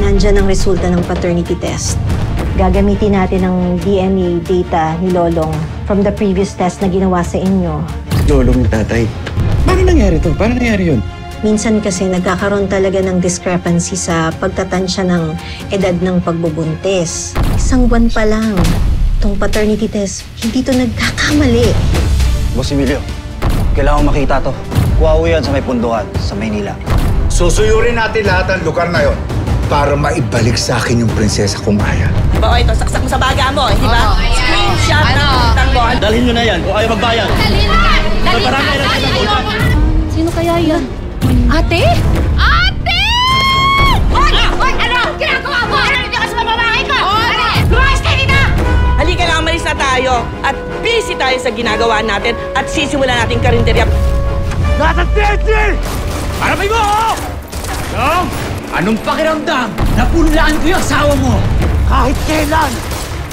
Nandyan ang resulta ng paternity test. Gagamitin natin ang DNA data ni Lolong from the previous test na ginawa sa inyo. Lolong ni tatay. Paano nangyari to? Paano nangyari yun? Minsan kasi nagkakaroon talaga ng discrepancy sa pagtatansya ng edad ng pagbubuntis. 1 buwan pa lang. Itong paternity test, hindi to nagkakamali. Boss Emilio, kailangan makita to. Kuha ko yan sa may punduhan, sa Maynila. Susuyurin natin lahat ng lugar na yon para maibalik sa akin yung prinsesa kong Aya. Diba, ito, saksak mo sa baga mo, di ba? Screenshot ng utang mo. Dalhin nyo na yan kung ayaw magbayad. Sino kaya yan? Ate? Ate! Hoy! Hoy! Ano? Ginagawa mo? Ano hindi ka sa babae ko? Ano? Lumayas kayo dito! Halika na, umalis na tayo. At busy tayo sa ginagawa natin at sisimulan natin karinderya. Nasa Tessie! Harapin mo ako! Long! Anong pakiramdam? Napunlaan ko yung asawa mo! Kahit kailan,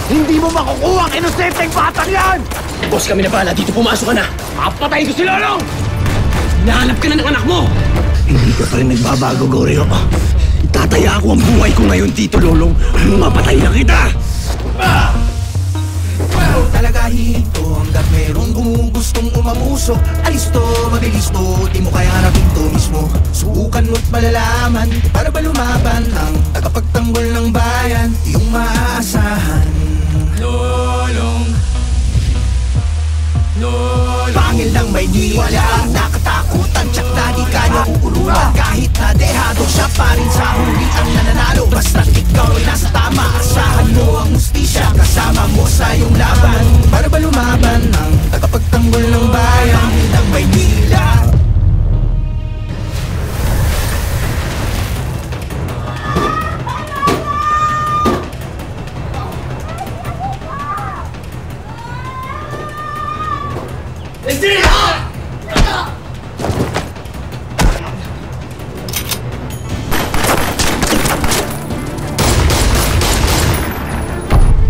hindi mo makukuha ang inosenteng batang yan! Boss, kami na pala. Dito pumasok ka na. Papatayin ko si Lolong! Hinahanap ka na ng anak mo! Hindi ka pa rin nagbabago, Goryo. Itataya ko ang buhay ko ngayon dito, Lolong. Mapatay na kita! Talaga hihinto hanggat merong gumugustong umamuso. Alis to, mabilis to, di mo kaya harapin to mismo. Subukan mo't malalaman, para ba lumaban ang tagapagtanggol ng bayan, yung maaasahan. Lolong, Lolong, pangil lang may niwala, nakatakutan, tsak na di kanya uuluan. Kahit na dehado siya pa rin sa huli ang nananalo. Basta't ikaw ay nasa tama, asahan mo ang hustisya, kasama mo sa iyong laban. Para ba lumaban ang tagapagtanggol ng bayan ng Maynila?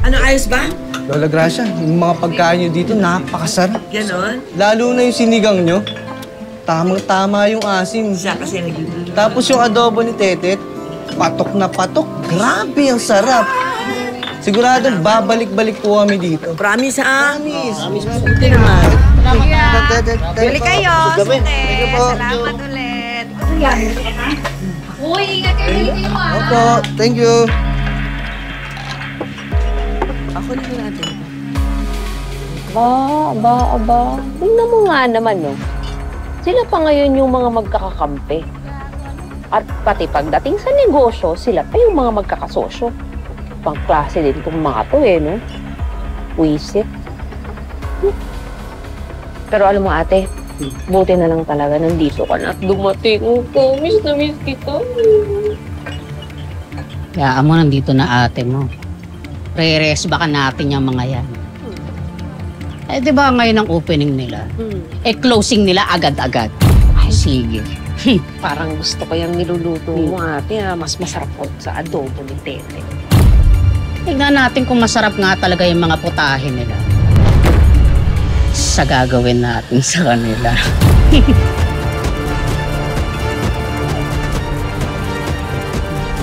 Ano, ayos ba? Lola Gracia, yung mga pagkain nyo dito, napakasarap. Ganon? Lalo na yung sinigang nyo. Tamang-tama yung asim. Siya kasi nagluluto. Tapos yung adobo ni Tetet, patok na patok. Grabe, ang sarap. Sigurado, babalik-balik po kami dito. Promise, ha? Promise. Buti naman. Bili kayo, Sute. Thank you po. Salamat ulit. Uy, ingat kayo dito ah! Opo, thank you. Ako na natin. Aba. Tingnan mo nga naman, no? Sila pa ngayon yung mga magkakakampi. At pati pagdating sa negosyo, sila pa yung mga magkakasosyo. Pangklase din itong mga to, no? Wisit. Pero alam mo, ate, buti na lang talaga nandito ka na at dumating ko. Miss na miss kita. Kaya mo, nandito na ate mo. Re-rest baka natin yung mga yan. Eh, di ba ngayon ang opening nila? Eh, closing nila agad-agad. Ay, sige. Parang gusto ko yung niluluto mo, ate. Mas masarap ko sa adobo ni Tete. Tignan natin kung masarap nga talaga yung mga putahe nila. Sa gagawin natin sa kanila.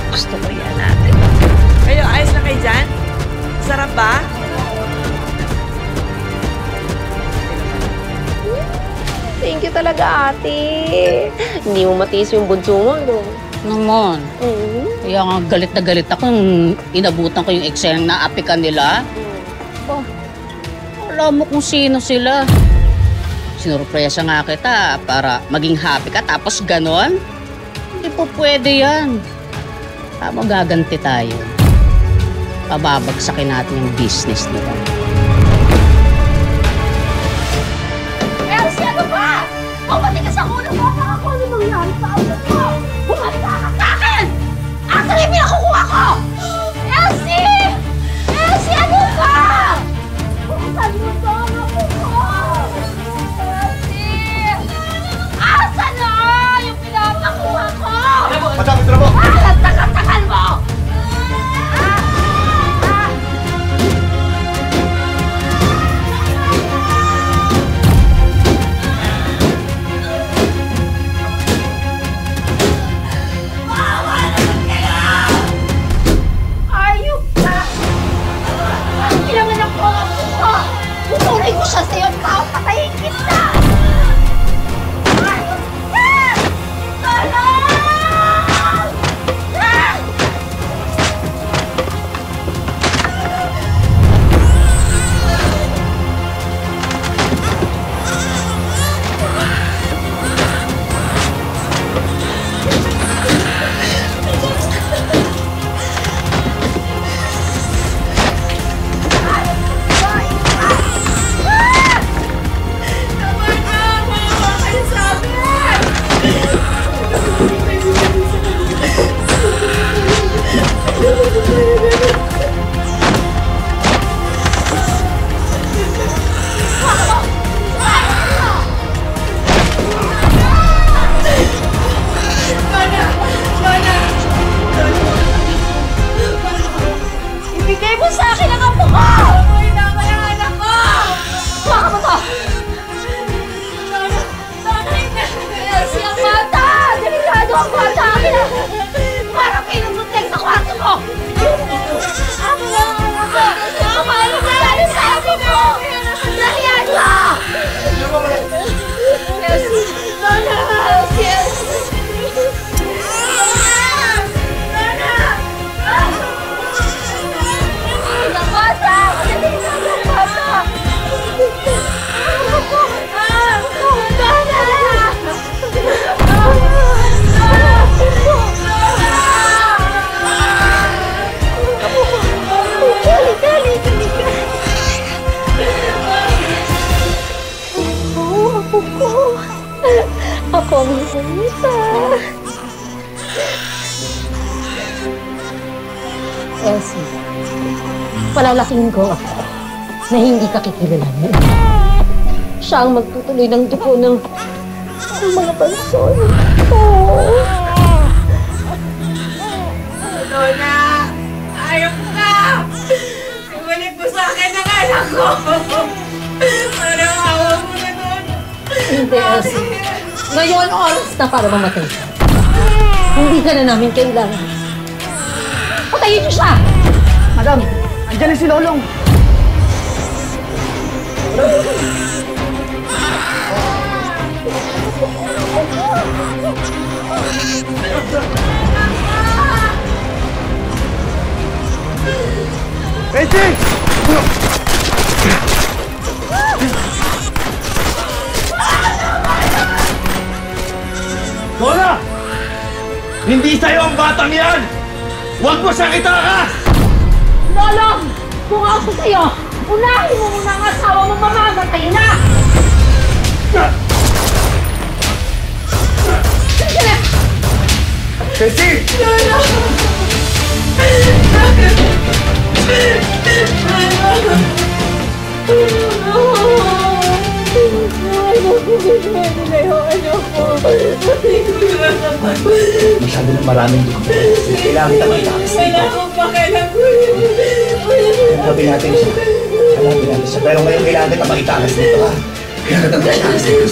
Gusto ko yan, ate. Kayo, ayos na kayo dyan? Sarap ba? Thank you talaga, ate. Hindi mo matiis yung bunso mo, no? Naman. Kaya nga galit na galit ako nung inabutan ko yung eksena na apikan nila. Oh, alam mo kung sino sila. Sinurpresa nga kita para maging happy ka tapos ganon. Hindi po pwede yan. Tama, gaganti tayo. Pababagsakin natin yung business nila. Elsie, ano ba? Bumati ka sa ulo mo! Ako ano nangyari sa ulo mo? Bumati ka sa akin! Asan yung pinakukuha ko? Elsie! Elsie, ano ba? Buksan mo to ang ako ko! Elsie! Asan na yung pinapakuha ko? Madam, ito na po! Alat na katakal mo! Parang pinubuntek sa kwarto mo! Ano nangyari sa ako mo? Nangyari ka! Ako minsan-minsa. Elsie, palalaking ko ako na hindi ka kikilalanin. Siya ang magtutuloy ng dugo ng mga banson. Oh. Donna! Ayok ka! Ibalik mo sa akin ang anak ko! Parang awa mo na doon! Hindi, Elsie. Ngayon, oras na para mamatay ka. Hindi ka na namin kailangan. Patayin niyo siya! Madam, andyan na si Lolong. Betty! Lola! Hindi sa'yo ang batang yan! Huwag mo siyang itakas! Lolong! Kung ako sa'yo, unahin mo muna ang asawa mo mamamatay na! Betty! Masyado na maraming dugo. Kailangan kita maitakas dito. Hanapin natin siya. Hanapin natin siya. Pero ngayon kailangan kita maitakas dito, ha? Kailangan kita maitakas dito.